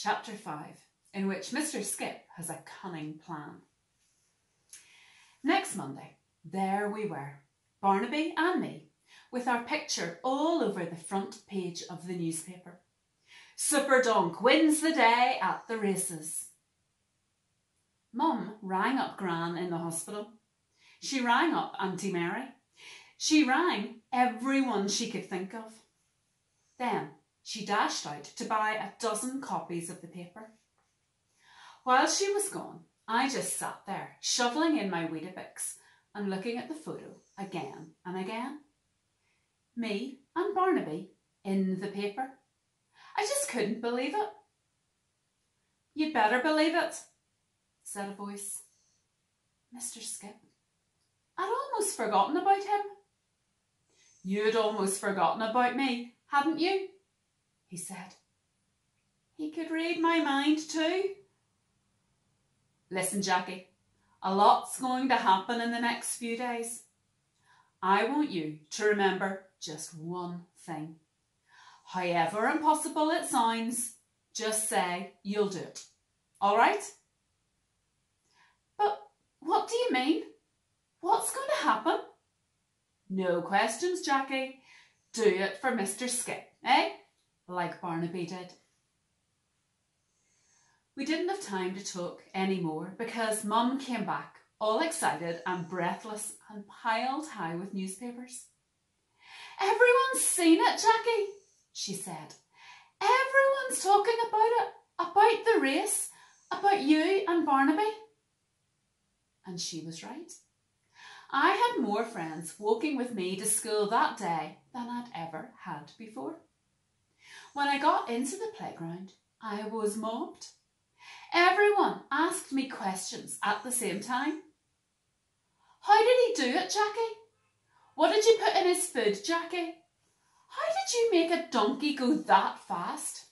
Chapter 5, in which Mr. Skip has a cunning plan. Next Monday, there we were, Barnaby and me, with our picture all over the front page of the newspaper. Super Donk wins the day at the races. Mum rang up Gran in the hospital. She rang up Auntie Mary. She rang everyone she could think of. Then she dashed out to buy a dozen copies of the paper. While she was gone, I just sat there, shoveling in my Weetabix and looking at the photo again and again. Me and Barnaby in the paper. I just couldn't believe it. "You'd better believe it," said a voice. Mr. Skip. I'd almost forgotten about him. "You'd almost forgotten about me, hadn't you?" he said. He could read my mind too. "Listen, Jackie, a lot's going to happen in the next few days. I want you to remember just one thing. However impossible it sounds, just say you'll do it. All right?" "But what do you mean? What's going to happen?" "No questions, Jackie. Do it for Mr. Skip, eh? Like Barnaby did." We didn't have time to talk anymore because Mum came back, all excited and breathless and piled high with newspapers. "Everyone's seen it, Jackie," she said. "Everyone's talking about it, about the race, about you and Barnaby." And she was right. I had more friends walking with me to school that day than I'd ever had before. When I got into the playground, I was mobbed. Everyone asked me questions at the same time. "How did he do it, Jackie? What did you put in his food, Jackie? How did you make a donkey go that fast?"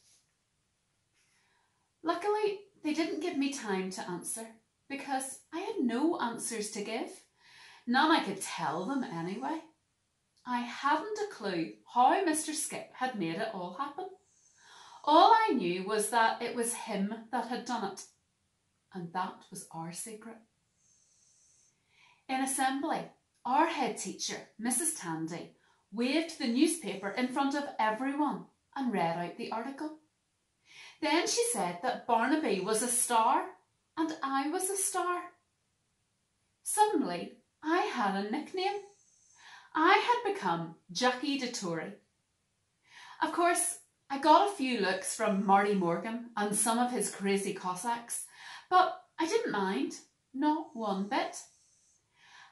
Luckily, they didn't give me time to answer because I had no answers to give. None I could tell them anyway. I hadn't a clue how Mr. Skip had made it all happen. All I knew was that it was him that had done it, and that was our secret. In assembly, our head teacher, Mrs. Tandy, waved the newspaper in front of everyone and read out the article. Then she said that Barnaby was a star and I was a star. Suddenly, I had a nickname. I had become Jackie de Tory. Of course, I got a few looks from Marty Morgan and some of his crazy Cossacks, but I didn't mind, not one bit.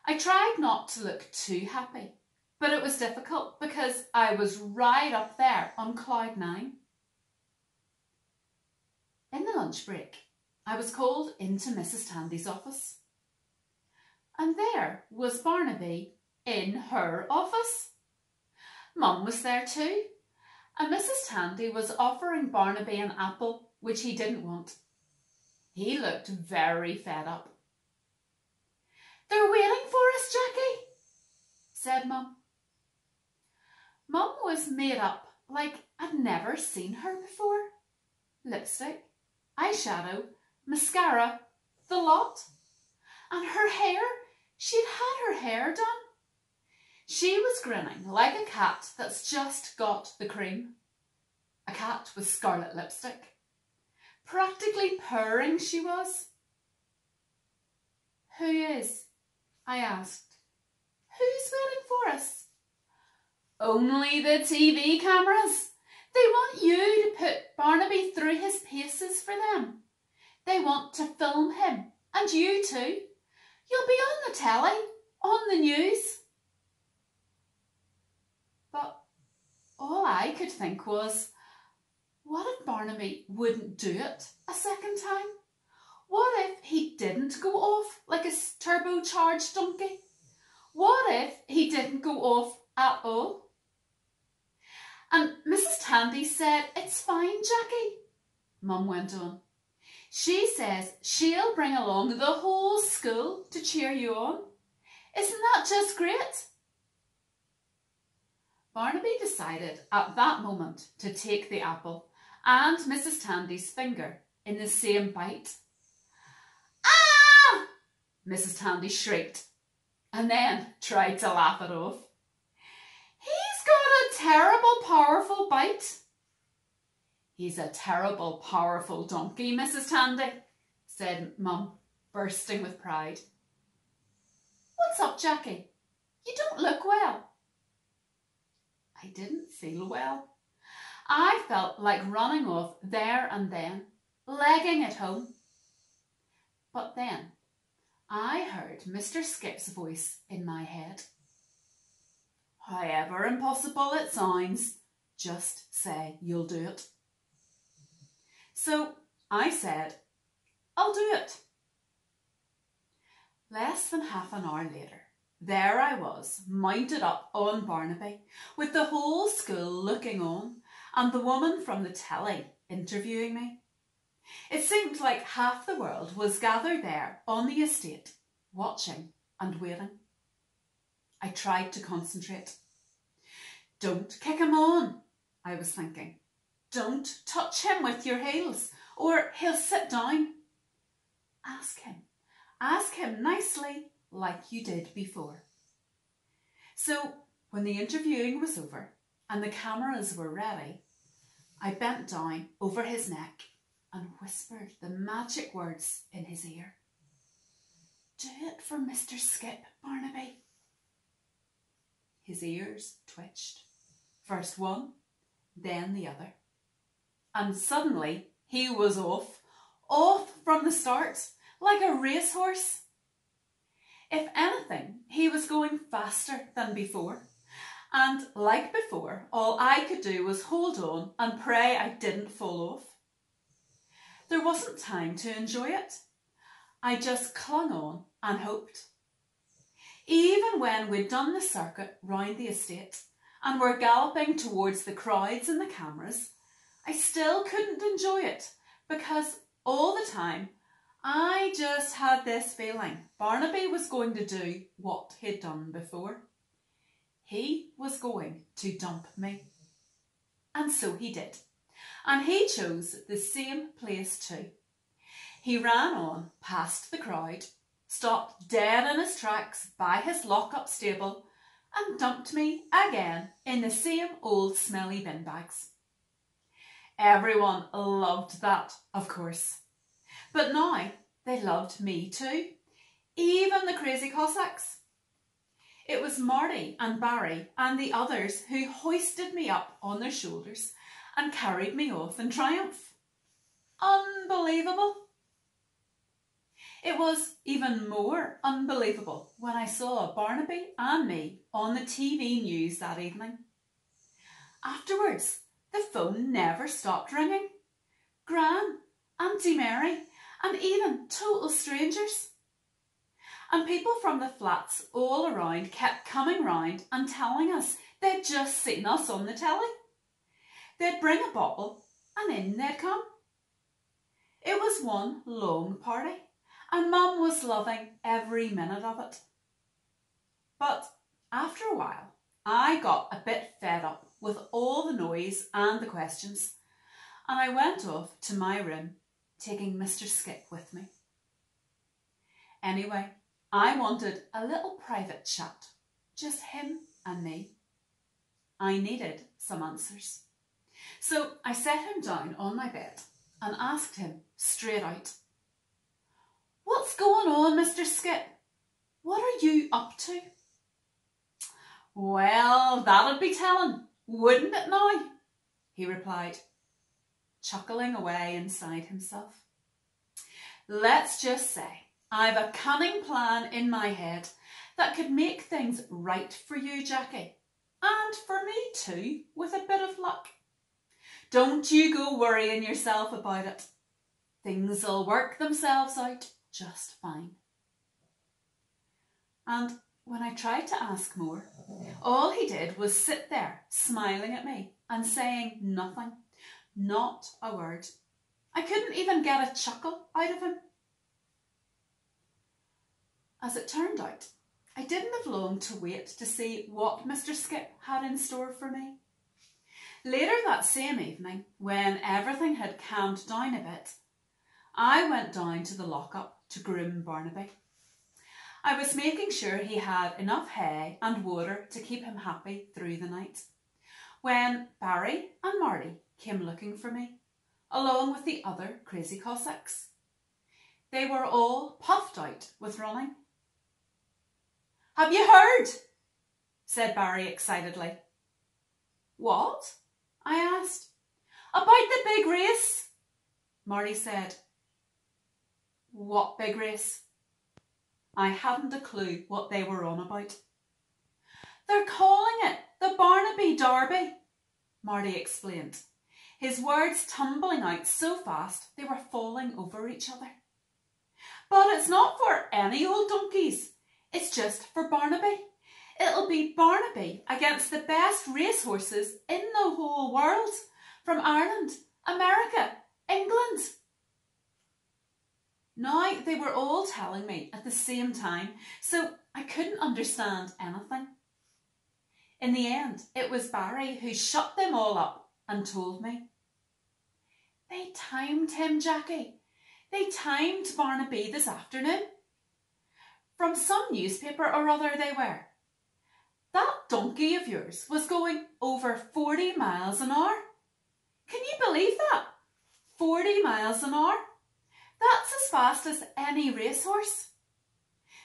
I tried not to look too happy, but it was difficult because I was right up there on cloud 9. In the lunch break, I was called into Mrs. Tandy's office. And there was Barnaby in her office. Mum was there too, and Mrs. Tandy was offering Barnaby an apple, which he didn't want. He looked very fed up. "They're waiting for us, Jackie," said Mum. Mum was made up like I'd never seen her before. Lipstick, eyeshadow, mascara, the lot. And her hair, she'd had her hair done. She was grinning like a cat that's just got the cream. A cat with scarlet lipstick. Practically purring she was. "Who is?" I asked. "Who's waiting for us?" "Only the TV cameras. They want you to put Barnaby through his paces for them. They want to film him, and you too. You'll be on the telly, on the news." But all I could think was, what if Barnaby wouldn't do it a second time? What if he didn't go off like a turbocharged donkey? What if he didn't go off at all? "And Mrs. Tandy said, 'It's fine, Jackie,'" Mum went on. "She says she'll bring along the whole school to cheer you on. Isn't that just great?" Barnaby decided at that moment to take the apple and Mrs. Tandy's finger in the same bite. "Ah!" Mrs. Tandy shrieked, and then tried to laugh it off. "He's got a terrible powerful bite." "He's a terrible powerful donkey, Mrs. Tandy," said Mum, bursting with pride. "What's up, Jackie? You don't look well." I didn't feel well. I felt like running off there and then, legging it home. But then I heard Mr. Skip's voice in my head. "However impossible it sounds, just say you'll do it." So I said, "I'll do it." Less than half an hour later, there I was, mounted up on Barnaby, with the whole school looking on, and the woman from the telly interviewing me. It seemed like half the world was gathered there on the estate, watching and waiting. I tried to concentrate. "Don't kick him on," I was thinking. "Don't touch him with your heels, or he'll sit down. Ask him nicely, like you did before." So when the interviewing was over and the cameras were ready, I bent down over his neck and whispered the magic words in his ear. "Do it for Mr. Skip, Barnaby." His ears twitched, first one, then the other. And suddenly he was off from the start, like a racehorse. If anything, he was going faster than before. And like before, all I could do was hold on and pray I didn't fall off. There wasn't time to enjoy it. I just clung on and hoped. Even when we'd done the circuit round the estate and were galloping towards the crowds and the cameras, I still couldn't enjoy it because all the time I just had this feeling Barnaby was going to do what he'd done before. He was going to dump me. And so he did. And he chose the same place too. He ran on past the crowd, stopped dead in his tracks by his lock-up stable, and dumped me again in the same old smelly bin bags. Everyone loved that, of course. But now they loved me too, even the crazy Cossacks. It was Marty and Barry and the others who hoisted me up on their shoulders and carried me off in triumph. Unbelievable. It was even more unbelievable when I saw Barnaby and me on the TV news that evening. Afterwards, the phone never stopped ringing. Gran, Auntie Mary, and even total strangers. And people from the flats all around kept coming round and telling us they'd just seen us on the telly. They'd bring a bottle and in they'd come. It was one long party and Mum was loving every minute of it. But after a while, I got a bit fed up with all the noise and the questions, and I went off to my room, taking Mr. Skip with me. Anyway, I wanted a little private chat, just him and me. I needed some answers. So I set him down on my bed and asked him straight out, "What's going on, Mr. Skip? What are you up to?" "Well, that'd be telling, wouldn't it now?" he replied, chuckling away inside himself. "Let's just say I've a cunning plan in my head that could make things right for you, Jackie, and for me too, with a bit of luck. Don't you go worrying yourself about it. Things'll work themselves out just fine." And when I tried to ask more, all he did was sit there smiling at me and saying nothing, not a word. I couldn't even get a chuckle out of him. As it turned out, I didn't have long to wait to see what Mr. Skip had in store for me. Later that same evening, when everything had calmed down a bit, I went down to the lockup to groom Barnaby. I was making sure he had enough hay and water to keep him happy through the night, when Barry and Marty came looking for me, along with the other crazy Cossacks. They were all puffed out with running. "Have you heard?" said Barry excitedly. "What?" I asked. "About the big race," Marty said. "What big race?" I hadn't a clue what they were on about. "They're calling it the Barnaby Derby," Marty explained, his words tumbling out so fast they were falling over each other. "But it's not for any old donkeys. It's just for Barnaby. It'll be Barnaby against the best racehorses in the whole world, from Ireland, America, England." Now they were all telling me at the same time, so I couldn't understand anything. In the end, it was Barry who shut them all up and told me. "They timed him, Jackie. They timed Barnaby this afternoon. From some newspaper or other they were. That donkey of yours was going over 40 miles an hour. Can you believe that? 40 miles an hour. That's as fast as any racehorse.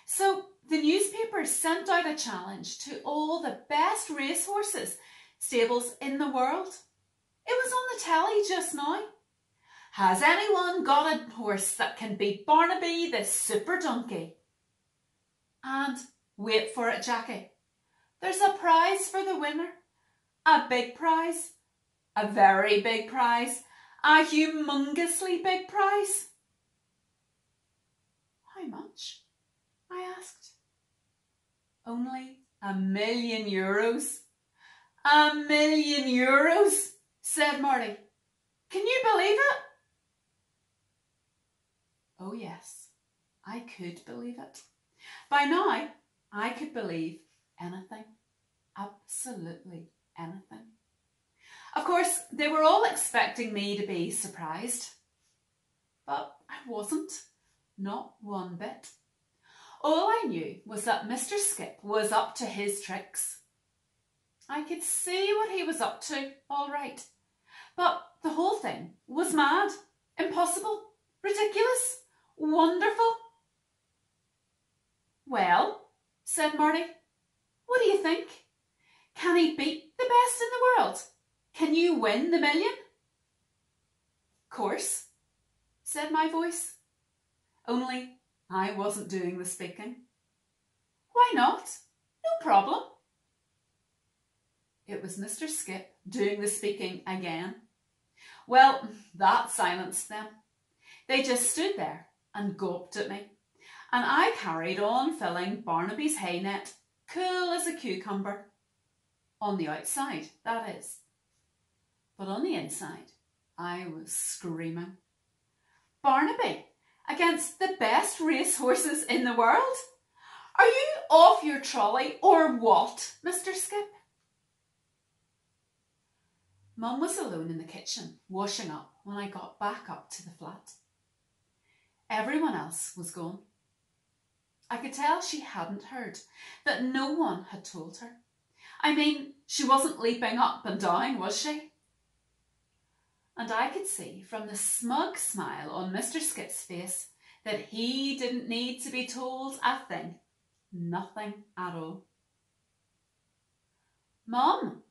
So the newspapers sent out a challenge to all the best racehorses stables in the world. It was on the telly just now. Has anyone got a horse that can beat Barnaby the super donkey? And wait for it, Jackie. There's a prize for the winner. A big prize. A very big prize. A humongously big prize." "How much?" I asked. "Only €1,000,000. €1,000,000, said Marty. "Can you believe it?" Oh yes, I could believe it. By now, I could believe anything. Absolutely anything. Of course, they were all expecting me to be surprised. But I wasn't. Not one bit. All I knew was that Mr. Skip was up to his tricks. I could see what he was up to, all right. But the whole thing was mad, impossible, ridiculous, wonderful. "Well," said Marty, "what do you think? Can he beat the best in the world? Can you win the million?" "Course," said my voice. Only I wasn't doing the speaking. "Why not? No problem." It was Mr. Skip doing the speaking again. Well, that silenced them. They just stood there and gawped at me, and I carried on filling Barnaby's hay net, cool as a cucumber. On the outside, that is. But on the inside, I was screaming. Barnaby against the best racehorses in the world? Are you off your trolley or what, Mr. Skip? Mum was alone in the kitchen, washing up when I got back up to the flat. Everyone else was gone. I could tell she hadn't heard, that no one had told her. I mean, she wasn't leaping up and down, was she? And I could see from the smug smile on Mr. Skip's face that he didn't need to be told a thing. Nothing at all. "Mum,"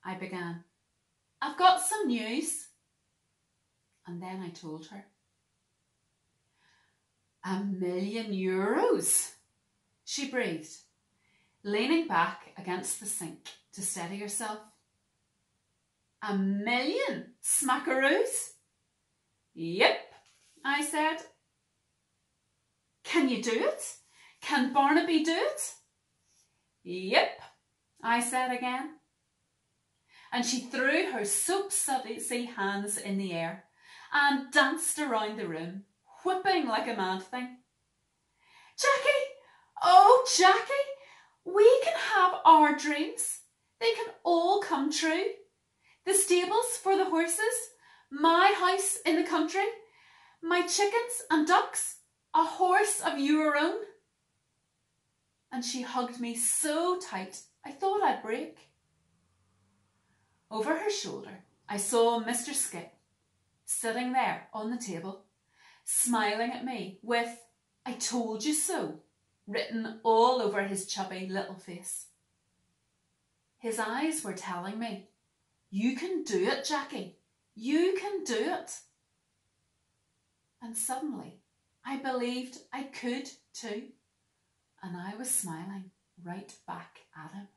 I began, "I've got some news." And then I told her. €1,000,000, she breathed, leaning back against the sink to steady herself. "1,000,000 smackaroos?" "Yep," I said. "Can you do it? Can Barnaby do it?" "Yep," I said again. And she threw her soap-sudsy hands in the air and danced around the room, whipping like a mad thing. "Jackie! Oh, Jackie! We can have our dreams. They can all come true. the stables for the horses, my house in the country, my chickens and ducks, a horse of your own. And she hugged me so tight I thought I'd break. Over her shoulder I saw Mr. Skip sitting there on the table, smiling at me with "I told you so" written all over his chubby little face. His eyes were telling me, "You can do it, Jackie, you can do it." And suddenly I believed I could too, and I was smiling right back at him.